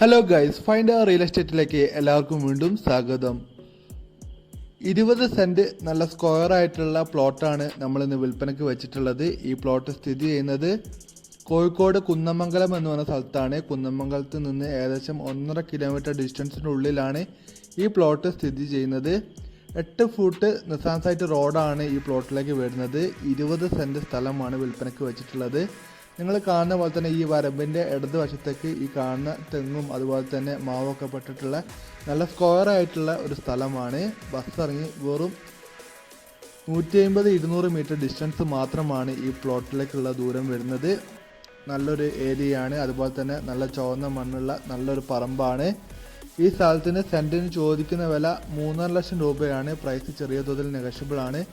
Hello guys, find real എസ്റ്റേറ്റിലേക്ക് എല്ലാവർക്കും വീണ്ടും സ്വാഗതം. 20 സെന്റ് നല്ല സ്ക്വയർ ആയിട്ടുള്ള പ്ലോട്ടാണ് നമ്മൾ ഇന്ന് വിൽപ്പനയ്ക്ക് വെച്ചിട്ടുള്ളത്. ഈ പ്ലോട്ട് സ്ഥിതി ചെയ്യുന്നത് കോഴിക്കോട് കുന്നമംഗലം എന്ന് പറഞ്ഞ സ്ഥലത്താണ്. കുന്നമംഗലത്ത് നിന്ന് ഏകദേശം 1.5 കിലോമീറ്റർ ഡിസ്റ്റൻസിനുള്ളിലാണ് ഈ പ്ലോട്ട് സ്ഥിതി ചെയ്യുന്നത്. 8 ഫൂട്ട് നിസാൻ സൈറ്റ് റോഡാണ് ഈ പ്ലോട്ടിലേക്ക് വരുന്നത്. 20 സെന്റ് സ്ഥലമാണ് വിൽപ്പനയ്ക്ക് വെച്ചിട്ടുള്ളത്. നിങ്ങൾ കാണുന്ന പോലെ തന്നെ ഈ വരമ്പിൻ്റെ ഇടതുവശത്തേക്ക് ഈ കാണുന്ന തെങ്ങും അതുപോലെ തന്നെ മാവൊക്കെ പെട്ടിട്ടുള്ള നല്ല സ്ക്വയർ ആയിട്ടുള്ള ഒരു സ്ഥലമാണ്. ബസ് ഇറങ്ങി വെറും 150-200 മീറ്റർ ഡിസ്റ്റൻസ് മാത്രമാണ് ഈ പ്ലോട്ടിലേക്കുള്ള ദൂരം വരുന്നത്. നല്ലൊരു ഏരിയയാണ്. അതുപോലെ തന്നെ നല്ല ചുവന്ന മണ്ണുള്ള നല്ലൊരു പറമ്പാണ്. ഈ സ്ഥലത്തിന് സെൻറ്റിന് ചോദിക്കുന്ന വില 3.5 ലക്ഷം രൂപയാണ്. പ്രൈസ് ചെറിയ തോതിൽ നെഗോഷ്യബിൾ ആണ്.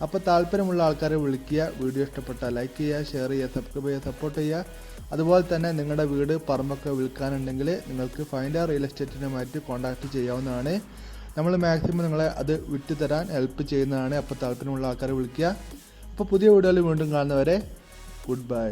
അപ്പോൾ താല്പര്യമുള്ള ആൾക്കാരെ വിളിക്കുക. വീഡിയോ ഇഷ്ടപ്പെട്ടാൽ ലൈക്ക് ചെയ്യുക, ഷെയർ ചെയ്യുക, സബ്സ്ക്രൈബ് ചെയ്യുക, സപ്പോർട്ട് ചെയ്യുക. അതുപോലെ തന്നെ നിങ്ങളുടെ വീട് പറമ്പൊക്കെ വിൽക്കാനുണ്ടെങ്കിൽ നിങ്ങൾക്ക് ഫൈൻഡ് റിയൽ എസ്റ്റേറ്റിനുമായിട്ട് കോൺടാക്റ്റ് ചെയ്യാവുന്നതാണ്. നമ്മൾ മാക്സിമം നിങ്ങളെ അത് വിറ്റ് തരാൻ ഹെൽപ്പ് ചെയ്യുന്നതാണ്. അപ്പോൾ താല്പര്യമുള്ള ആൾക്കാരെ വിളിക്കുക. അപ്പോൾ പുതിയ വീഡിയോയിൽ വീണ്ടും കാണുന്നവരെ ഗുഡ് ബൈ.